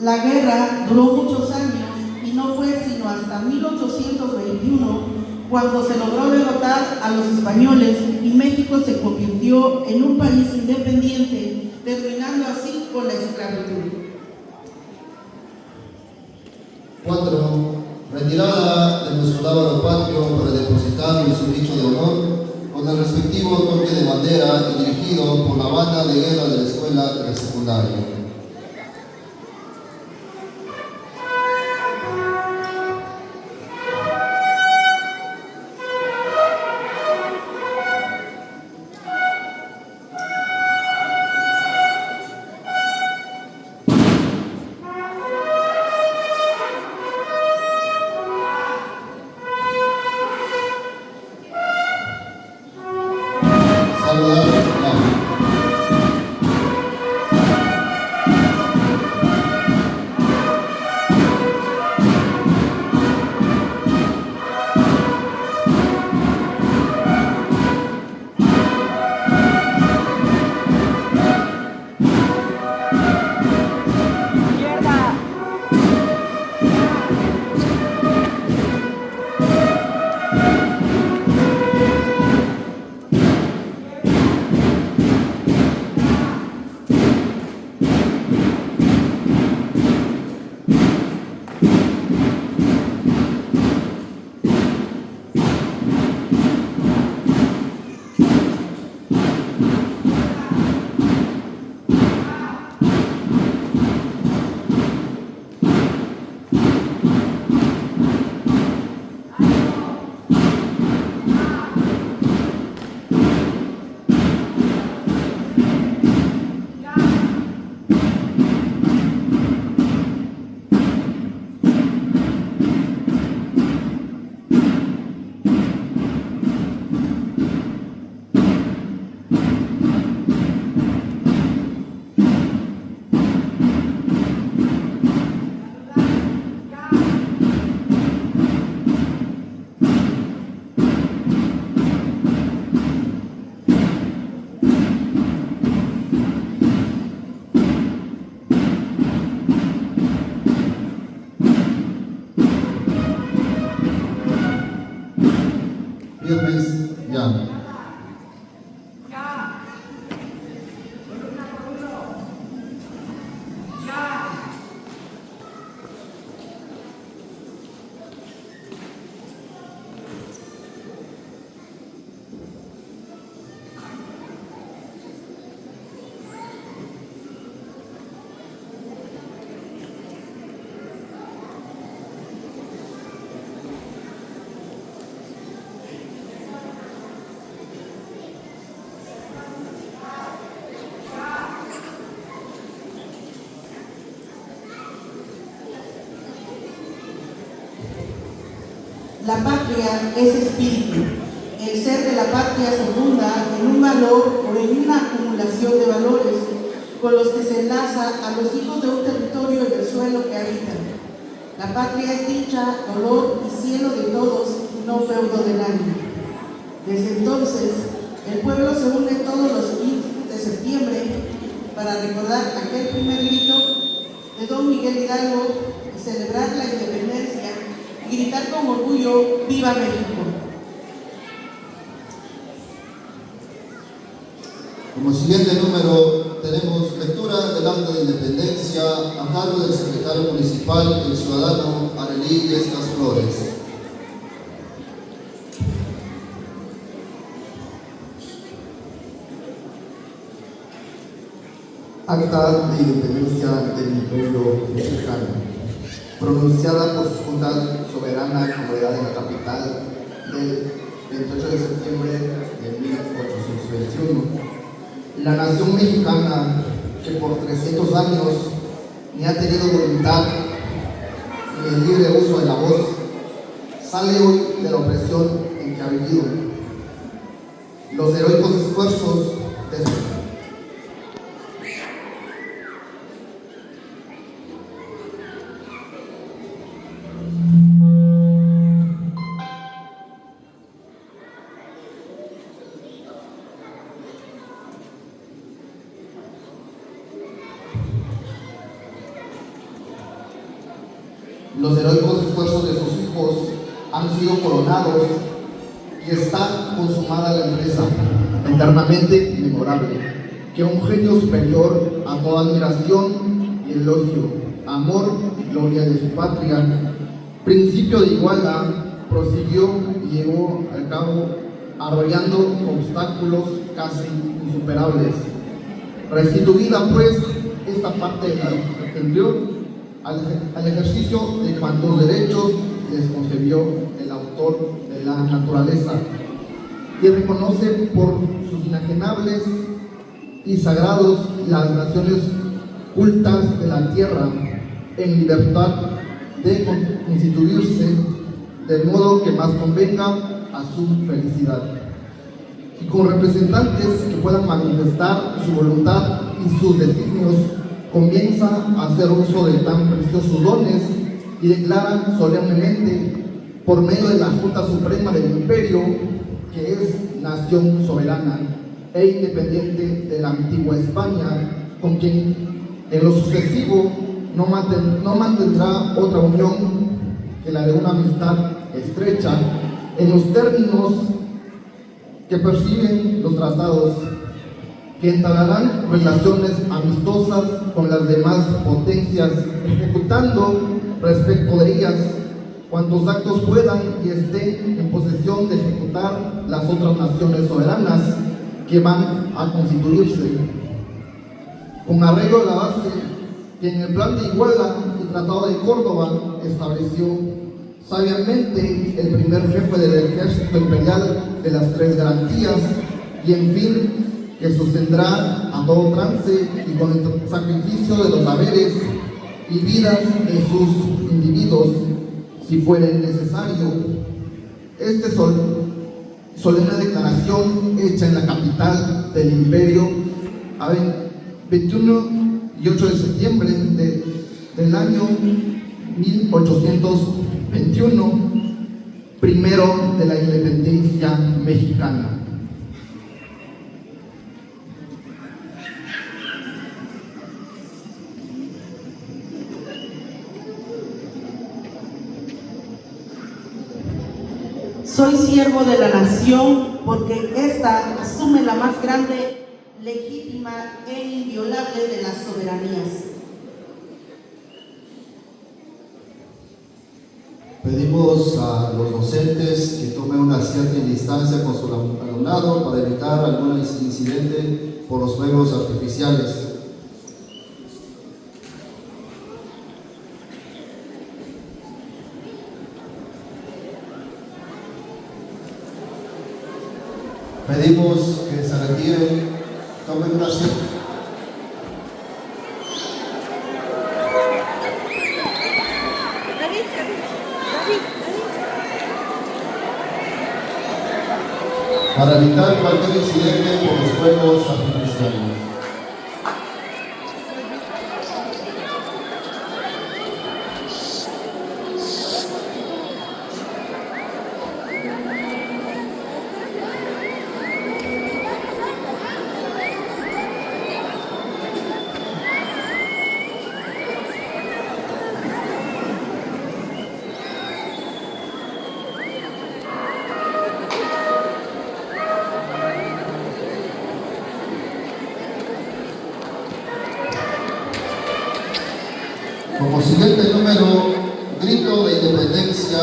La guerra duró muchos años y no fue sino hasta 1821 cuando se logró derrotar a los españoles y México se convirtió en un país independiente, terminando así con la esclavitud. 4. Retirada de nuestro lábaro patrio para depositar nuestro dicho de honor con el respectivo toque de bandera y dirigido por la banda de guerra de la escuela de secundaria. La patria es espíritu. El ser de la patria se funda en un valor o en una acumulación de valores con los que se enlaza a los hijos de un territorio y del suelo que habitan. La patria es dicha, dolor y cielo de todos, no feudo de nadie. Desde entonces, el pueblo se une todos los 15 de septiembre para recordar aquel primer grito de don Miguel Hidalgo y celebrar la independencia y gritar con orgullo ¡Viva México! Como siguiente número tenemos lectura del Acto de Independencia a cargo del secretario municipal, el ciudadano Arelí Yescas Flores. Acta de Independencia del pueblo mexicano, pronunciada por su Junta Soberana Comunidad de la Capital del 28 de septiembre de 1821. La nación mexicana, que por 300 años ni ha tenido voluntad ni el libre uso de la voz, sale hoy de la opresión en que ha vivido. Los heroicos esfuerzos de su Los heroicos esfuerzos de sus hijos han sido coronados y está consumada la empresa, eternamente memorable, que un genio superior a toda admiración y elogio, amor y gloria de su patria, principio de igualdad, prosiguió y llevó al cabo arrollando obstáculos casi insuperables. Restituida pues esta parte de la anterior al ejercicio de cuantos derechos les concebió el autor de la naturaleza, y reconoce por sus inajenables y sagrados las naciones cultas de la tierra en libertad de constituirse del modo que más convenga a su felicidad, y con representantes que puedan manifestar su voluntad y sus designios, comienza a hacer uso de tan preciosos dones y declara solemnemente, por medio de la Junta Suprema del Imperio, que es nación soberana e independiente de la antigua España, con quien en lo sucesivo no mantendrá otra unión que la de una amistad estrecha en los términos que perciben los tratados, que entablarán relaciones amistosas con las demás potencias, ejecutando respecto de ellas cuantos actos puedan y estén en posesión de ejecutar las otras naciones soberanas que van a constituirse, con arreglo a la base que en el plan de Iguala y Tratado de Córdoba estableció sabiamente el primer jefe del ejército imperial de las tres garantías, y en fin, que sostendrá a todo trance y con el sacrificio de los haberes y vidas de sus individuos, si fuere necesario. Solemne declaración hecha en la capital del imperio a 21 y 8 de septiembre del año 1821, primero de la independencia mexicana. Soy siervo de la nación porque ésta asume la más grande, legítima e inviolable de las soberanías. Pedimos a los docentes que tomen una cierta distancia con su alumnado para evitar algún incidente por los fuegos artificiales. Pedimos que se retiren, tomen una cierta. Para evitar cualquier incidente por los fuegos artificiales. Como siguiente número, Grito de Independencia, a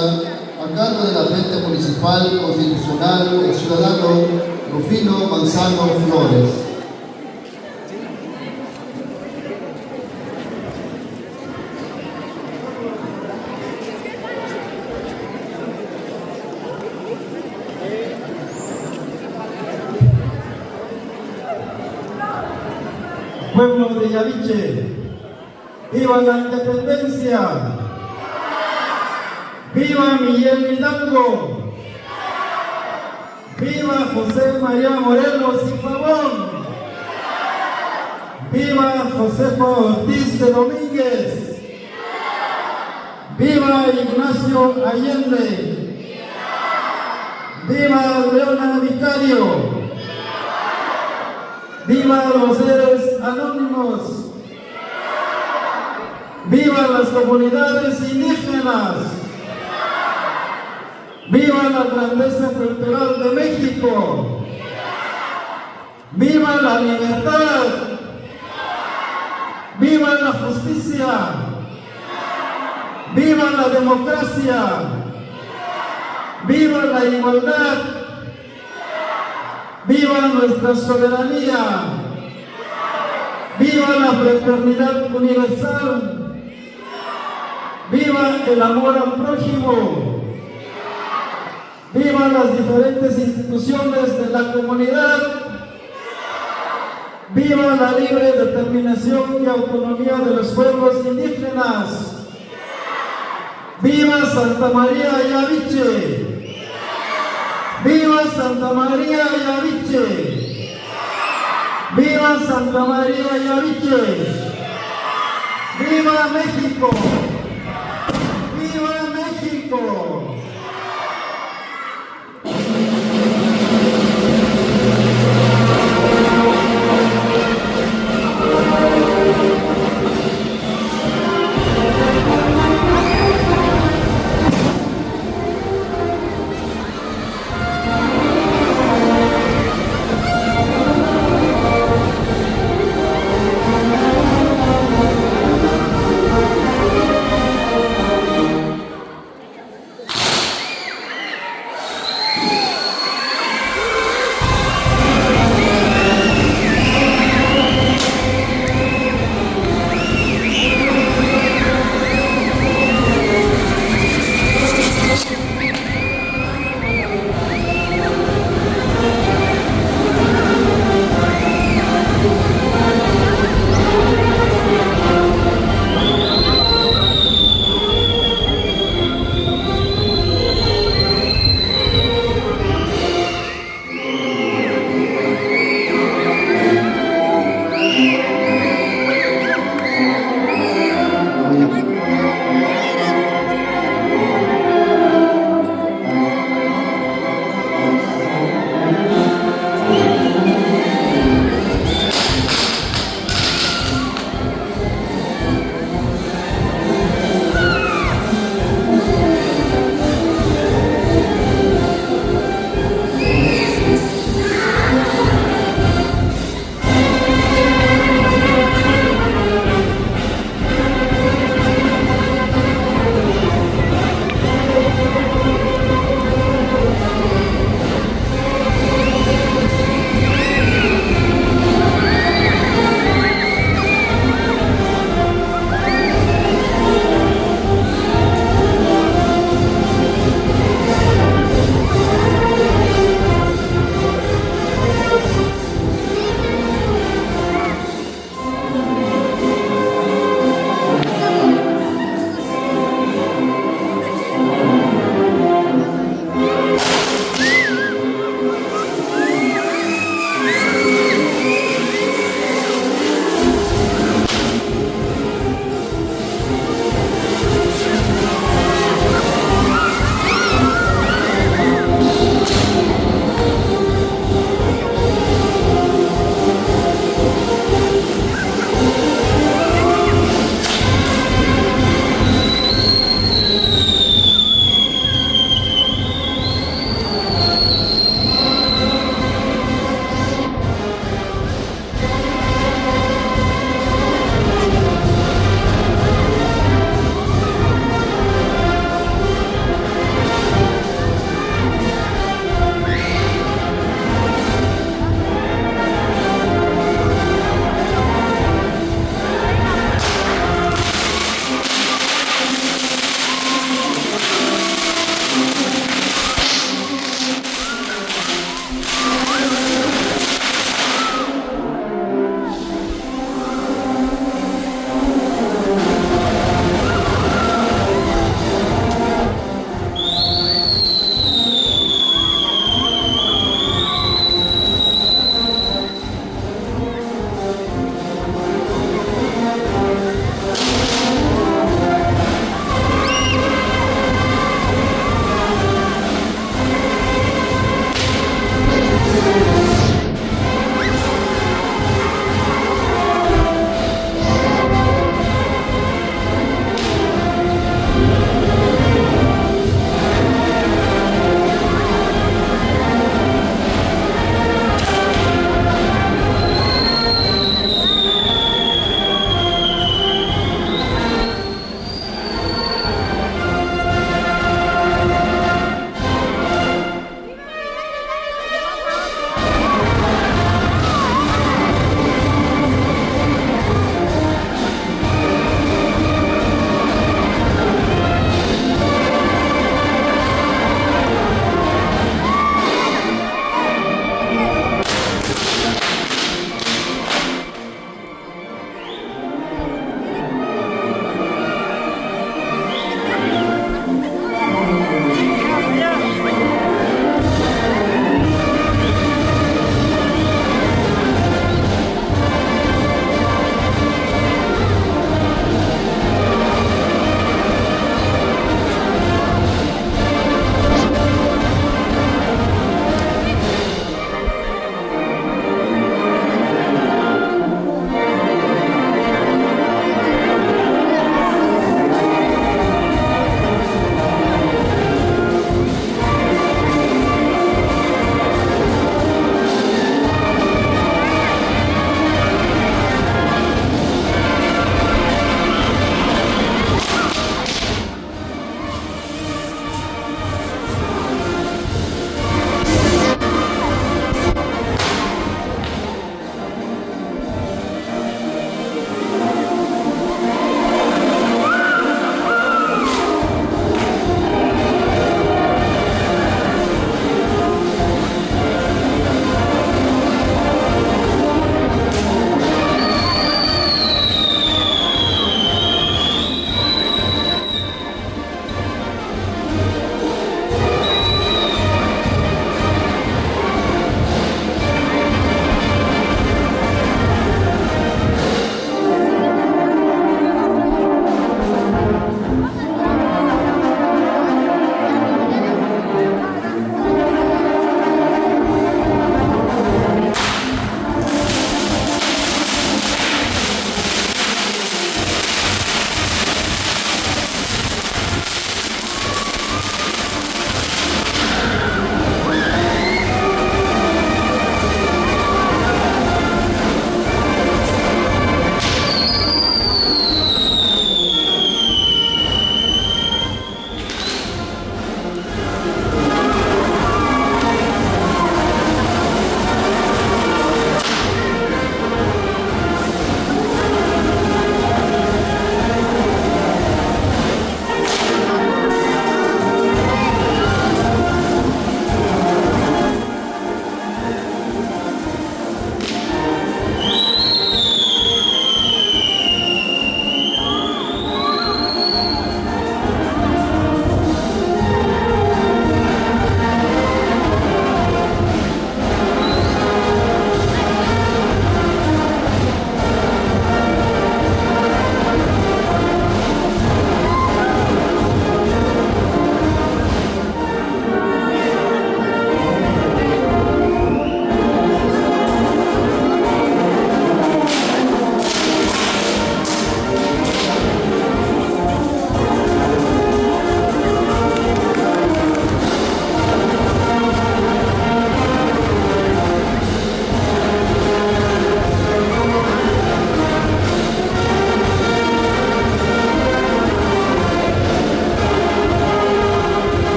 cargo de la Frente Municipal Constitucional, el ciudadano Rufino Manzano Flores. Pueblo de Yaviche, ¡viva la independencia! ¡Viva Miguel Hidalgo! ¡Viva José María Morelos y Pavón! ¡Viva Josefa Ortiz de Domínguez! ¡Viva Ignacio Allende! ¡Viva Leona Vicario! ¡Viva los seres anónimos! ¡Viva las comunidades indígenas! ¡Viva la grandeza cultural de México! ¡Viva la libertad! ¡Viva la justicia! ¡Viva la democracia! ¡Viva la igualdad! ¡Viva nuestra soberanía! ¡Viva la fraternidad universal! ¡Viva el amor al prójimo! ¡Viva las diferentes instituciones de la comunidad! ¡Viva la libre determinación y autonomía de los pueblos indígenas! ¡Viva Santa María Yaviche! ¡Viva Santa María Yaviche! ¡Viva Santa María Yaviche! ¡Viva México! ¡Viva México!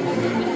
Amén.